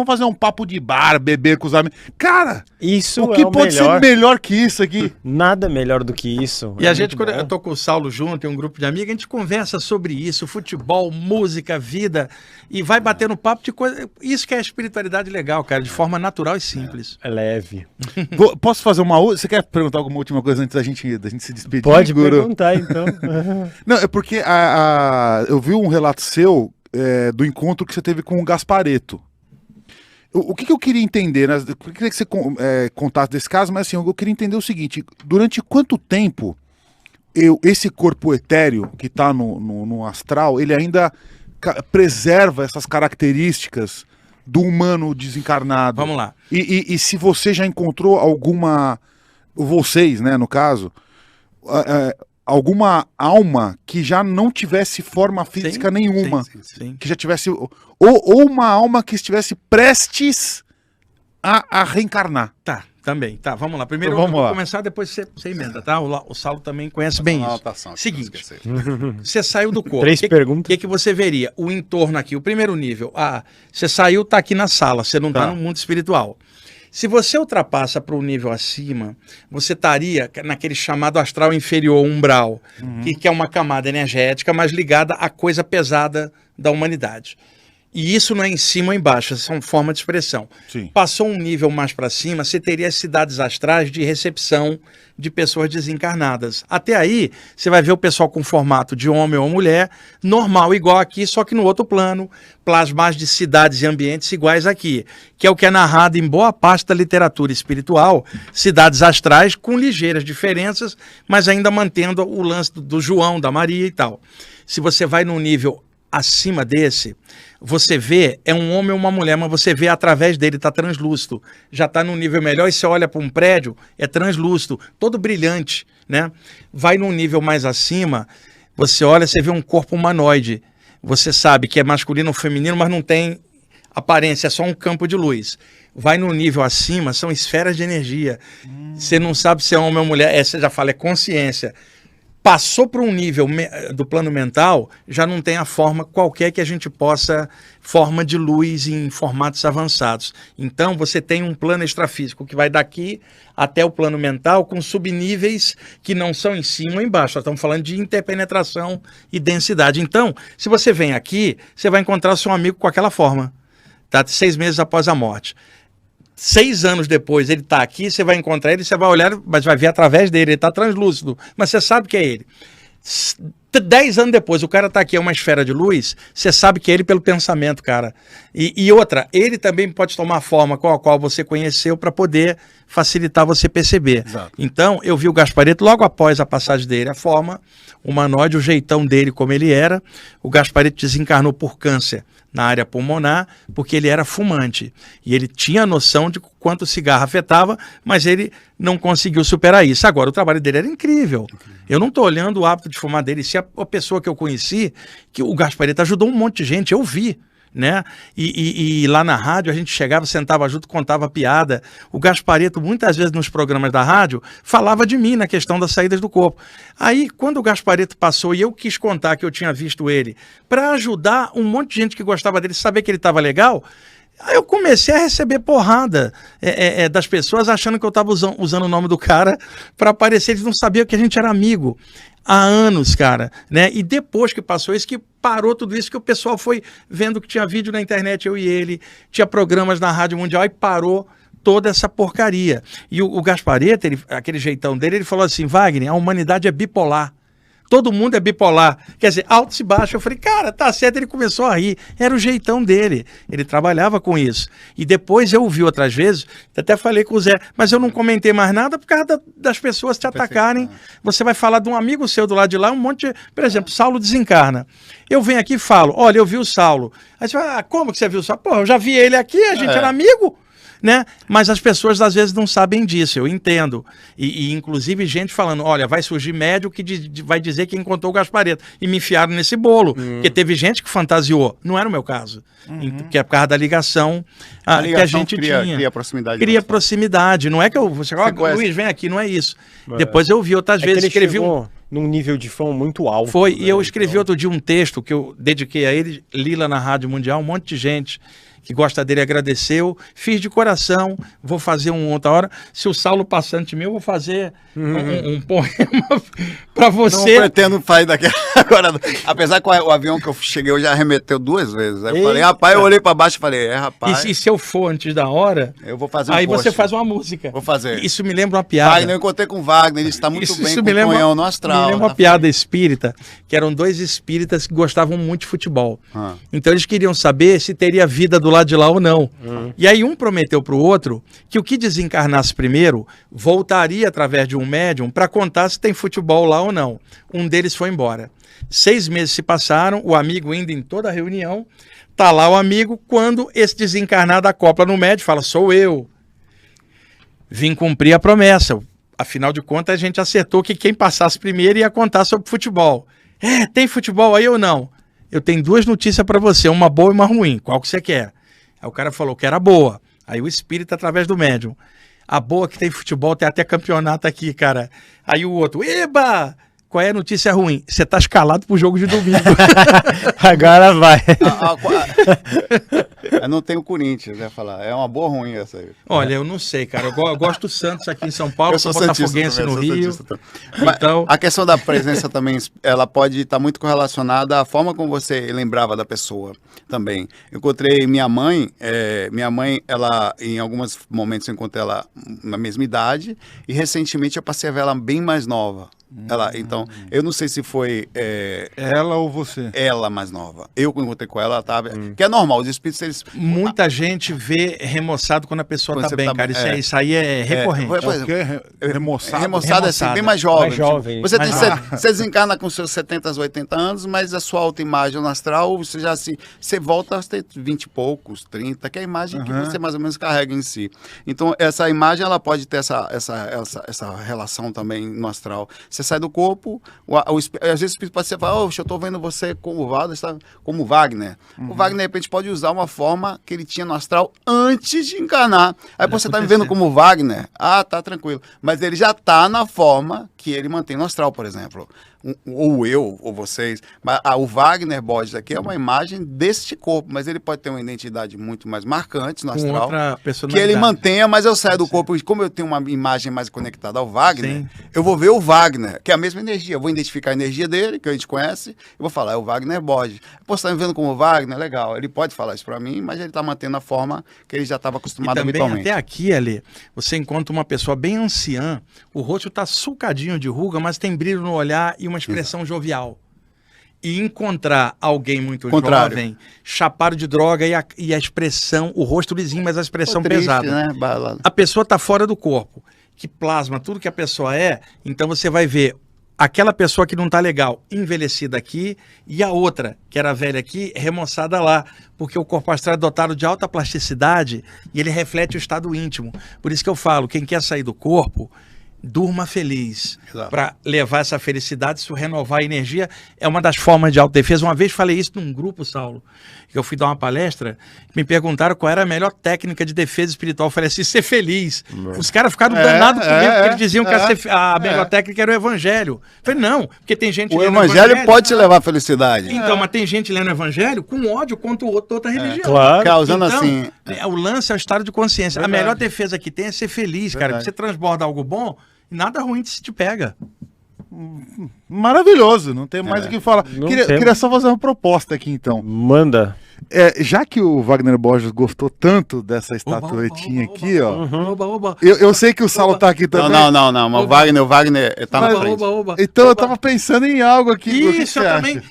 vamos fazer um papo de bar, beber com os amigos. Cara, Isso o que é o pode melhor. ser melhor que isso aqui? Nada melhor do que isso. E É a gente, muito quando bom. eu tô com o Saulo junto, tem um grupo de amigos, a gente conversa sobre isso, futebol, música, vida, e vai batendo papo de coisa. Isso que é a espiritualidade legal, cara, de forma natural e simples. É leve. Posso fazer uma outra? Você quer perguntar alguma última coisa antes da gente se despedir? Pode Guru? perguntar, então. Não, é porque eu vi um relato seu do encontro que você teve com o Gaspareto. O que eu queria entender, né? Eu queria que você contasse desse caso, mas assim, eu queria entender o seguinte: durante quanto tempo esse corpo etéreo que está no astral, ele ainda preserva essas características do humano desencarnado? Vamos lá. E se você já encontrou alguma, vocês, né, no caso, alguma alma que já não tivesse forma física nenhuma, Sim. que já tivesse, ou uma alma que estivesse prestes a reencarnar. Tá, também. Tá, vamos lá. Primeiro Então, eu vamos vou lá. começar, depois você emenda, tá? O Saulo também conhece bem isso. Seguinte, você saiu do corpo. 3 perguntas. O que você veria? O entorno aqui, o primeiro nível. Você saiu, tá aqui na sala, você não tá no mundo espiritual. Se você ultrapassa para o nível acima, você estaria naquele chamado astral inferior, umbral, que é uma camada energética, mas ligada à coisa pesada da humanidade. E isso não é em cima ou embaixo, são forma de expressão. Sim. Passou um nível mais para cima, você teria as cidades astrais de recepção de pessoas desencarnadas. Até aí, você vai ver o pessoal com formato de homem ou mulher, normal, igual aqui, só que no outro plano, plasmas de cidades e ambientes iguais aqui, que é o que é narrado em boa parte da literatura espiritual, cidades astrais com ligeiras diferenças, mas ainda mantendo o lance do João, da Maria e tal. Se você vai num nível acima desse, você vê, é um homem ou uma mulher, mas você vê através dele, está translúcido. Já está num nível melhor e você olha para um prédio, é translúcido, todo brilhante, né? Vai num nível mais acima, você olha, você vê um corpo humanoide. Você sabe que é masculino ou feminino, mas não tem aparência, é só um campo de luz. Vai no nível acima, são esferas de energia. Você não sabe se é homem ou mulher, você já fala, é consciência. Passou para um nível do plano mental, já não tem a forma qualquer que a gente possa, forma de luz em formatos avançados. Então você tem um plano extrafísico que vai daqui até o plano mental com subníveis que não são em cima ou embaixo. Nós estamos falando de interpenetração e densidade. Então, se você vem aqui, você vai encontrar o seu amigo com aquela forma, tá? 6 meses após a morte. 6 anos depois ele está aqui, você vai encontrar ele, você vai olhar, mas vai ver através dele, ele está translúcido, mas você sabe que é ele. 10 anos depois, o cara está aqui, é uma esfera de luz, você sabe que é ele pelo pensamento, cara. E outra, ele também pode tomar a forma com a qual você conheceu para poder facilitar você perceber. Exato. Então, eu vi o Gaspareto logo após a passagem dele, a forma humanoide, o jeitão dele como ele era. O Gaspareto desencarnou por câncer na área pulmonar, porque ele era fumante. E ele tinha noção de quanto o cigarro afetava, mas ele não conseguiu superar isso. Agora, o trabalho dele era incrível. Eu não estou olhando o hábito de fumar dele. Se a pessoa que eu conheci, que o Gaspareto ajudou um monte de gente, eu vi. Né? E lá na rádio a gente chegava, sentava junto, contava piada. O Gaspareto, muitas vezes nos programas da rádio, falava de mim na questão das saídas do corpo. Aí, quando o Gaspareto passou e eu quis contar que eu tinha visto ele, para ajudar um monte de gente que gostava dele, saber que ele estava legal, aí eu comecei a receber porrada das pessoas achando que eu estava usando o nome do cara para aparecer. Eles não sabiam que a gente era amigo há anos, cara, né? E depois que passou isso, que parou tudo isso, que o pessoal foi vendo que tinha vídeo na internet, eu e ele, tinha programas na Rádio Mundial e parou toda essa porcaria. E o Gaspareto, aquele jeitão dele, ele falou assim: Wagner, a humanidade é bipolar. Todo mundo é bipolar, quer dizer, altos e baixos. Eu falei, cara, tá certo, ele começou a rir. Era o jeitão dele, ele trabalhava com isso. E depois eu ouvi outras vezes, até falei com o Zé, mas eu não comentei mais nada por causa das pessoas te atacarem. Você vai falar de um amigo seu do lado de lá, um monte de... Por exemplo, Saulo desencarna. Eu venho aqui e falo, olha, eu vi o Saulo. Aí você fala, como que você viu o Saulo? Pô, eu já vi ele aqui, a gente era amigo. Né? Mas as pessoas às vezes não sabem disso, eu entendo. E inclusive gente falando, olha, vai surgir médico que vai dizer que encontrou o Gaspareto. E me enfiaram nesse bolo. Porque teve gente que fantasiou. Não era o meu caso. Que é por causa da ligação, que a gente tinha. Cria proximidade. Cria proximidade. Não é que você fala, Luiz, vem aqui, não é isso. Depois eu vi outras vezes, escrevi num nível de fã muito alto. Foi, né? E eu escrevi outro dia um texto que eu dediquei a ele, li lá na Rádio Mundial, um monte de gente. que gosta dele agradeceu. Fiz de coração, vou fazer outra hora. Se o Saulo passar antes de mim, eu vou fazer um poema para você. Não pretendo sair daqui agora. Apesar que o avião que eu cheguei, eu já arremeteu 2 vezes. Aí eu falei, rapaz, eu olhei para baixo e falei, rapaz. E se eu for antes da hora, eu vou fazer aí post. você faz uma música. Vou fazer. Isso me lembra uma piada. Wagner, eu encontrei com o Wagner, ele está muito bem Isso com me o lembra, Tonhão no astral. me lembra uma piada espírita, que eram 2 espíritas que gostavam muito de futebol. Então eles queriam saber se teria vida do lado de lá ou não. E aí um prometeu para o outro que o que desencarnasse primeiro voltaria através de um médium para contar se tem futebol lá ou não. Um deles foi embora. 6 meses se passaram, o amigo indo em toda a reunião, tá lá o amigo, quando esse desencarnado acopla no médium, fala, sou eu. Vim cumprir a promessa. Afinal de contas, a gente acertou que quem passasse primeiro ia contar sobre futebol. Tem futebol aí ou não? Eu tenho 2 notícias para você, uma boa e uma ruim. Qual que você quer? Aí o cara falou que era boa. Aí o espírito através do médium. A boa que tem futebol, tem até campeonato aqui, cara. Aí o outro, eba! Qual é a notícia ruim? Você tá escalado pro jogo de domingo. Agora vai. Eu não tenho Corinthians, né? Falar. É uma boa ou ruim essa aí. Olha, eu não sei, cara. Eu gosto do Santos aqui em São Paulo, Eu sou botafoguense santista no também, Rio. sou santista também. Então, A questão da presença também, ela pode estar muito correlacionada à forma como você lembrava da pessoa também. Eu encontrei minha mãe, ela, em alguns momentos eu encontrei ela na mesma idade, e recentemente eu passei a ver ela bem mais nova. Então, eu não sei se foi Ela ou você? ela mais nova. Eu encontrei com ela tava. Que é normal, os espíritos, eles. muita gente vê remoçado quando a pessoa Quando tá você bem, tá cara. bem, Isso aí é recorrente. Por É o exemplo, quê? Remoçado? Remoçado é assim, Remoçada. bem mais jovem. Mais jovem. Você, Mais você desencarna com seus 70, 80 anos, mas a sua autoimagem no astral, você volta a ter 20 e poucos, 30, que é a imagem que você mais ou menos carrega em si. Então, essa imagem, ela pode ter essa relação também no astral. Você sai do corpo, às vezes o espírito pode ser falar, eu estou vendo você como o Wagner. O Wagner, de repente, pode usar uma forma que ele tinha no astral antes de encarnar. Aí você está me vendo como o Wagner, tá tranquilo. Mas ele já está na forma que ele mantém no astral, por exemplo. Ou eu, ou vocês. Mas, o Wagner Borges aqui é uma imagem deste corpo, mas ele pode ter uma identidade muito mais marcante no Com astral. outra Que personalidade. ele mantenha, mas eu saio do corpo. E como eu tenho uma imagem mais conectada ao Wagner, Sim. eu vou ver o Wagner, que é a mesma energia. Eu vou identificar a energia dele, que a gente conhece, e vou falar, é o Wagner Borges. Pô, você tá me vendo como o Wagner? Legal. Ele pode falar isso pra mim, mas ele tá mantendo a forma que ele já estava E acostumado também, habitualmente. até aqui, Ali, você encontra uma pessoa bem anciã, o rosto tá sulcadinho de ruga, mas tem brilho no olhar e uma expressão jovial. E encontrar alguém muito Contrário. jovem, chapado de droga e a expressão, o rosto lisinho, mas a expressão Triste, pesada. né? Balada. A pessoa está fora do corpo, que plasma tudo que a pessoa é, então você vai ver aquela pessoa que não está legal, envelhecida aqui, e a outra, que era velha aqui, remoçada lá, porque o corpo astral é dotado de alta plasticidade e ele reflete o estado íntimo. Por isso que eu falo, quem quer sair do corpo, durma feliz. Exato. Para levar essa felicidade, isso renovar a energia, é uma das formas de autodefesa. Uma vez falei isso num grupo, Saulo, que eu fui dar uma palestra, me perguntaram qual era a melhor técnica de defesa espiritual. Eu falei assim, ser feliz. Os caras ficaram danados comigo, porque eles diziam que a melhor técnica era o evangelho. Eu falei, não, porque tem gente O lendo evangelho pode te levar à felicidade. Então, mas tem gente lendo o evangelho com ódio contra outra religião. Claro. Causando Então, assim. o lance é o estado de consciência. Verdade. A melhor defesa que tem é ser feliz, cara. Verdade. Você transborda algo bom, nada ruim se te pega. Maravilhoso, não tem mais o que falar. Não Queria, tem. queria só fazer uma proposta aqui, então. Manda. Já que o Wagner Borges gostou tanto dessa estatuetinha oba, aqui, ó. Oba, oba. Eu sei que o Saulo tá aqui também. Não, mas o Wagner tá na Mas- frente. Oba. Então eu tava pensando em algo aqui. O que Isso, você eu acha? também.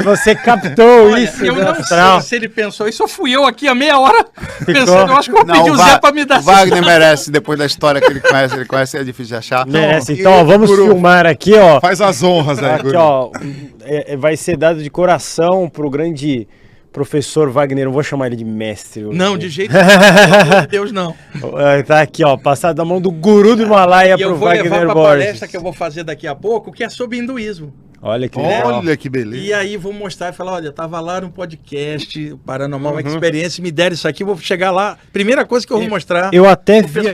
Você captou Olha, isso eu do não astral. sei se ele pensou isso, ou fui eu aqui há meia hora pensando, eu acho que eu vou Não, pedir o Zé pra me dar o Wagner merece, depois da história que ele conhece, é difícil de achar. Merece. E Então, ó, vamos Guru, filmar aqui, ó. Faz as honras aí, Aqui, Guru. ó. Vai ser dado de coração pro grande professor Wagner. Não vou chamar ele de mestre. Não, de jeito nenhum, pelo amor de Deus, não. Tá aqui, ó. Passado da mão do guru do Himalaia E eu pro vou levar Wagner pra Borges. palestra que eu vou fazer daqui a pouco, que é sobre hinduísmo. Olha que legal. Olha que beleza. E aí vou mostrar e falar, olha, eu tava lá no podcast, o Paranormal Experience, me deram isso aqui, vou chegar lá, primeira coisa que eu vou mostrar. Eu até vi